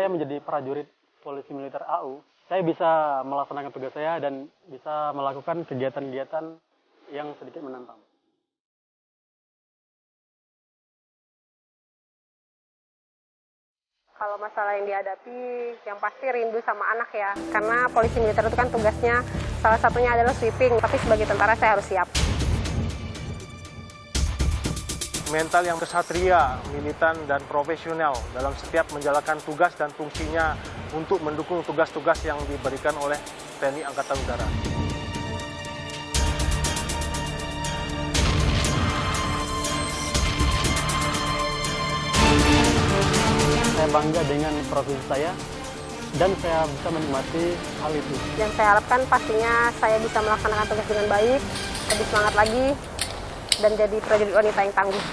saya menjadi prajurit Polisi Militer AU, saya bisa melaksanakan tugas saya dan bisa melakukan kegiatan-kegiatan yang sedikit menantang. Kalau masalah yang dihadapi, yang pasti rindu sama anak ya. Karena polisi militer itu kan tugasnya salah satunya adalah sweeping, tapi sebagai tentara saya harus siap. Mental yang kesatria, militan, dan profesional dalam setiap menjalankan tugas dan fungsinya untuk mendukung tugas-tugas yang diberikan oleh TNI Angkatan Udara. Saya bangga dengan profesi saya dan saya bisa menikmati hal itu. Yang saya harapkan pastinya saya bisa melaksanakan tugas dengan baik, lebih semangat lagi, dan jadi prajurit wanita yang tangguh.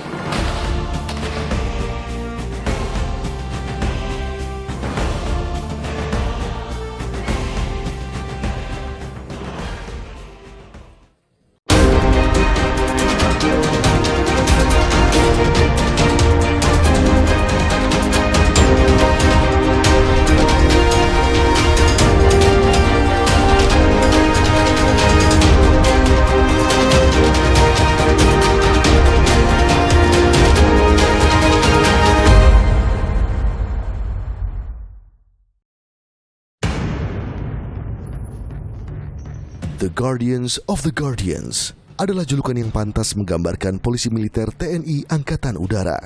The Guardians of the Guardians adalah julukan yang pantas menggambarkan polisi militer TNI Angkatan Udara.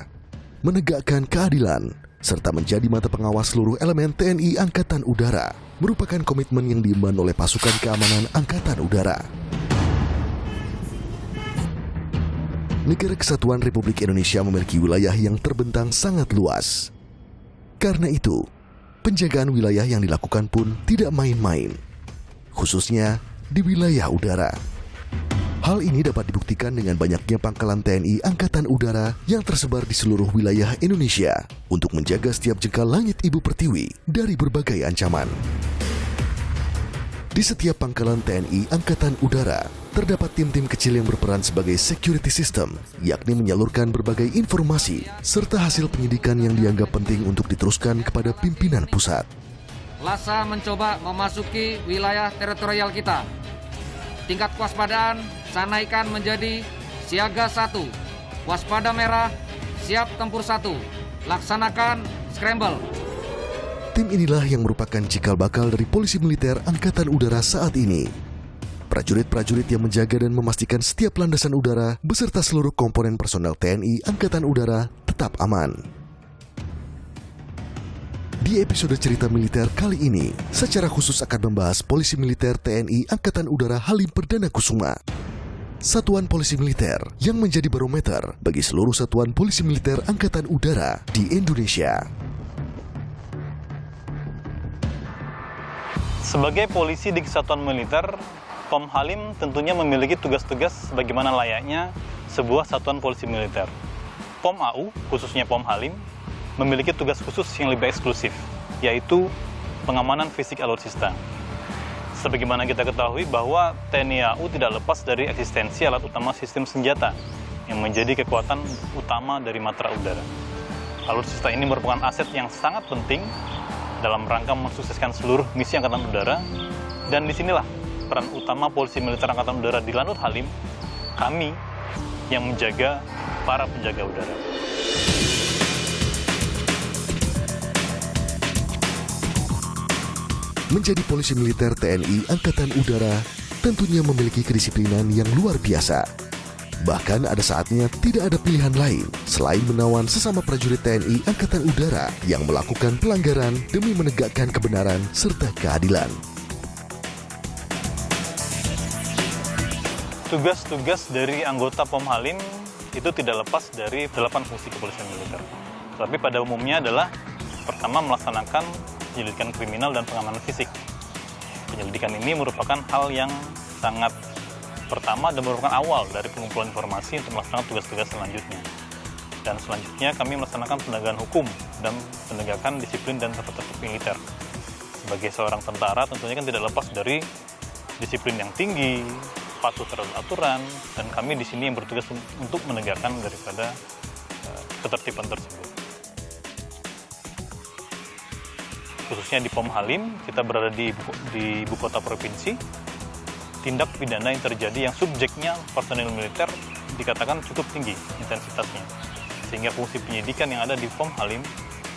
Menegakkan keadilan, serta menjadi mata pengawas seluruh elemen TNI Angkatan Udara merupakan komitmen yang diemban oleh pasukan keamanan Angkatan Udara. Negara Kesatuan Republik Indonesia memiliki wilayah yang terbentang sangat luas. Karena itu, penjagaan wilayah yang dilakukan pun tidak main-main, khususnya di wilayah udara. Hal ini dapat dibuktikan dengan banyaknya pangkalan TNI Angkatan Udara yang tersebar di seluruh wilayah Indonesia untuk menjaga setiap jengkal langit Ibu Pertiwi dari berbagai ancaman. Di setiap pangkalan TNI Angkatan Udara, terdapat tim-tim kecil yang berperan sebagai security system, yakni menyalurkan berbagai informasi serta hasil penyidikan yang dianggap penting untuk diteruskan kepada pimpinan pusat. Lasa mencoba memasuki wilayah teritorial kita. Tingkat kewaspadaan saya naikkan menjadi siaga 1, waspada merah, siap tempur 1, laksanakan scramble. Tim inilah yang merupakan cikal bakal dari polisi militer Angkatan Udara saat ini. Prajurit-prajurit yang menjaga dan memastikan setiap landasan udara beserta seluruh komponen personel TNI Angkatan Udara tetap aman. Di episode cerita militer kali ini, secara khusus akan membahas polisi militer TNI Angkatan Udara Halim Perdana Kusuma. Satuan polisi militer yang menjadi barometer bagi seluruh satuan polisi militer Angkatan Udara di Indonesia. Sebagai polisi di Kesatuan Militer, Pom Halim tentunya memiliki tugas-tugas bagaimana layaknya sebuah satuan polisi militer. Pom AU, khususnya Pom Halim, memiliki tugas khusus yang lebih eksklusif, yaitu pengamanan fisik alutsista. Sebagaimana kita ketahui bahwa TNI AU tidak lepas dari eksistensi alat utama sistem senjata yang menjadi kekuatan utama dari matra udara. Alutsista ini merupakan aset yang sangat penting dalam rangka mensukseskan seluruh misi Angkatan Udara, dan disinilah peran utama polisi militer Angkatan Udara di Lanut Halim, kami yang menjaga para penjaga udara. Menjadi polisi militer TNI Angkatan Udara tentunya memiliki kedisiplinan yang luar biasa. Bahkan ada saatnya tidak ada pilihan lain selain menawan sesama prajurit TNI Angkatan Udara yang melakukan pelanggaran demi menegakkan kebenaran serta keadilan. Tugas-tugas dari anggota Pom Halim itu tidak lepas dari 8 fungsi kepolisian militer. Tapi pada umumnya adalah pertama melaksanakan penyelidikan kriminal dan pengamanan fisik. Penyelidikan ini merupakan hal yang sangat pertama dan merupakan awal dari pengumpulan informasi untuk melaksanakan tugas-tugas selanjutnya. Dan selanjutnya kami melaksanakan penegakan hukum dan penegakan disiplin dan tata tertib militer. Sebagai seorang tentara tentunya kan tidak lepas dari disiplin yang tinggi, patuh terhadap aturan, dan kami di sini yang bertugas untuk menegakkan daripada ketertiban tersebut. khususnya di POM Halim, kita berada di ibu kota provinsi. Tindak pidana yang terjadi yang subjeknya personil militer dikatakan cukup tinggi intensitasnya, sehingga fungsi penyidikan yang ada di POM Halim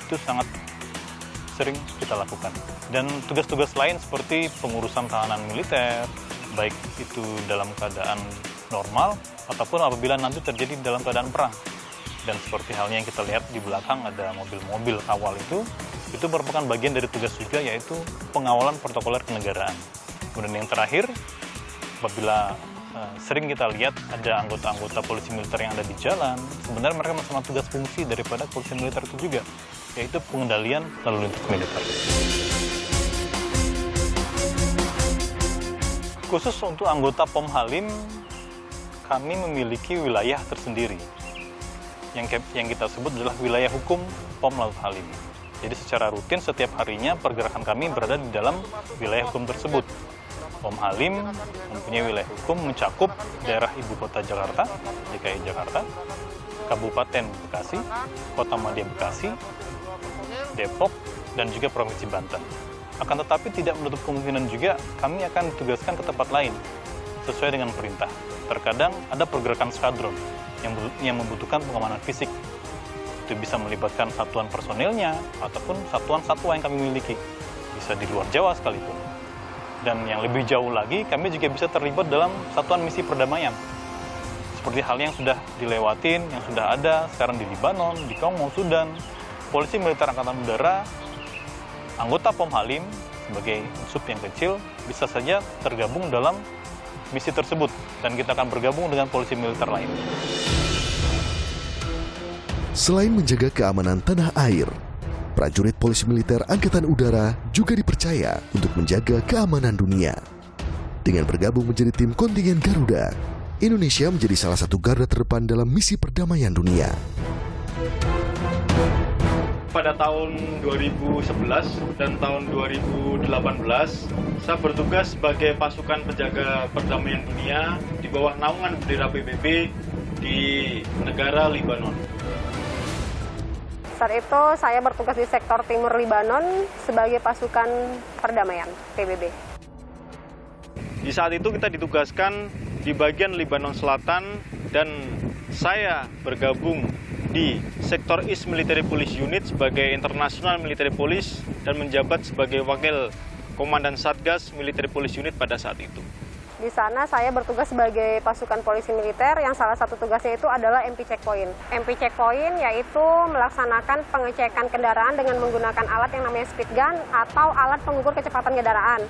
itu sangat sering kita lakukan. Dan tugas-tugas lain seperti pengurusan tahanan militer, baik itu dalam keadaan normal ataupun apabila nanti terjadi dalam keadaan perang. Dan seperti halnya yang kita lihat di belakang ada mobil-mobil kawal itu merupakan bagian dari tugas juga, yaitu pengawalan protokoler kenegaraan. Kemudian yang terakhir, apabila sering kita lihat ada anggota-anggota polisi militer yang ada di jalan, sebenarnya mereka sama tugas fungsi daripada polisi militer itu juga, yaitu pengendalian lalu lintas militer. Khusus untuk anggota POM Halim, kami memiliki wilayah tersendiri. Yang kita sebut adalah wilayah hukum POM Laut Halim. Jadi secara rutin setiap harinya pergerakan kami berada di dalam wilayah hukum tersebut. POM Halim mempunyai wilayah hukum mencakup daerah ibu kota Jakarta, DKI Jakarta, Kabupaten Bekasi, Kota Madya Bekasi, Depok, dan juga Provinsi Banten. Akan tetapi tidak menutup kemungkinan juga kami akan ditugaskan ke tempat lain sesuai dengan perintah. Terkadang ada pergerakan skadron yang membutuhkan pengamanan fisik. Itu bisa melibatkan satuan personilnya ataupun satuan satwa yang kami miliki. Bisa di luar Jawa sekalipun. Dan yang lebih jauh lagi, kami juga bisa terlibat dalam satuan misi perdamaian. Seperti hal yang sudah dilewatin, yang sudah ada sekarang di Libanon, di Kongo, Sudan. Polisi Militer Angkatan Udara, anggota POM Halim sebagai sub yang kecil bisa saja tergabung dalam misi tersebut, dan kita akan bergabung dengan polisi militer lain. Selain menjaga keamanan tanah air, prajurit polisi militer Angkatan Udara juga dipercaya untuk menjaga keamanan dunia. Dengan bergabung menjadi tim kontingen Garuda, Indonesia menjadi salah satu garda terdepan dalam misi perdamaian dunia. Pada tahun 2011 dan tahun 2018, saya bertugas sebagai pasukan penjaga perdamaian dunia di bawah naungan bendera PBB di negara Libanon. Saat itu saya bertugas di sektor timur Libanon sebagai pasukan perdamaian PBB. Di saat itu kita ditugaskan di bagian Libanon Selatan dan saya bergabung di sektor East Military Police Unit sebagai International Military Police dan menjabat sebagai wakil komandan Satgas Military Police Unit pada saat itu. Di sana saya bertugas sebagai pasukan polisi militer yang salah satu tugasnya itu adalah MP Checkpoint. MP Checkpoint yaitu melaksanakan pengecekan kendaraan dengan menggunakan alat yang namanya speed gun atau alat pengukur kecepatan kendaraan.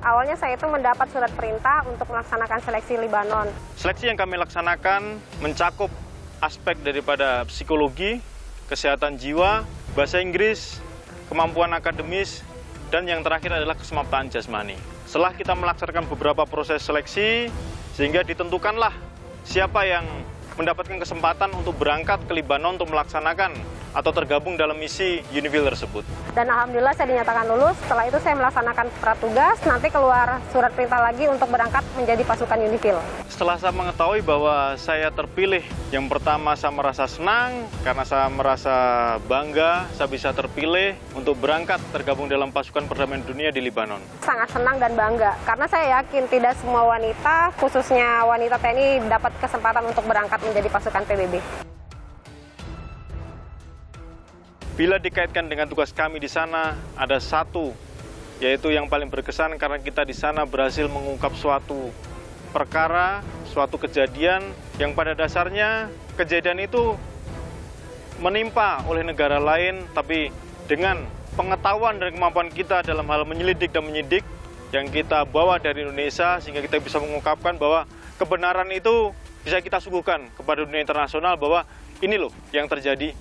Awalnya saya itu mendapat surat perintah untuk melaksanakan seleksi Libanon. Seleksi yang kami laksanakan mencakup aspek daripada psikologi, kesehatan jiwa, bahasa Inggris, kemampuan akademis, dan yang terakhir adalah kesemaptaan jasmani. Setelah kita melaksanakan beberapa proses seleksi, sehingga ditentukanlah siapa yang mendapatkan kesempatan untuk berangkat ke Libanon untuk melaksanakan atau tergabung dalam misi UNIFIL tersebut. Dan alhamdulillah saya dinyatakan lulus. Setelah itu saya melaksanakan pratugas, nanti keluar surat perintah lagi untuk berangkat menjadi pasukan UNIFIL. Setelah saya mengetahui bahwa saya terpilih, yang pertama saya merasa senang karena saya merasa bangga saya bisa terpilih untuk berangkat tergabung dalam pasukan perdamaian dunia di Libanon. Sangat senang dan bangga karena saya yakin tidak semua wanita, khususnya wanita TNI, dapat kesempatan untuk berangkat menjadi pasukan PBB. Bila dikaitkan dengan tugas kami di sana, ada satu, yaitu yang paling berkesan karena kita di sana berhasil mengungkap suatu perkara, suatu kejadian yang pada dasarnya kejadian itu menimpa oleh negara lain, tapi dengan pengetahuan dan kemampuan kita dalam hal menyelidik dan menyidik yang kita bawa dari Indonesia, sehingga kita bisa mengungkapkan bahwa kebenaran itu bisa kita suguhkan kepada dunia internasional bahwa ini loh yang terjadi.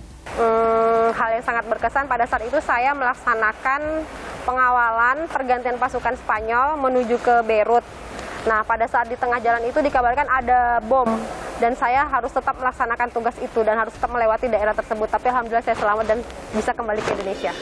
Hal yang sangat berkesan pada saat itu saya melaksanakan pengawalan pergantian pasukan Spanyol menuju ke Beirut. Nah, pada saat di tengah jalan itu dikabarkan ada bom dan saya harus tetap melaksanakan tugas itu dan harus tetap melewati daerah tersebut. Tapi alhamdulillah saya selamat dan bisa kembali ke Indonesia.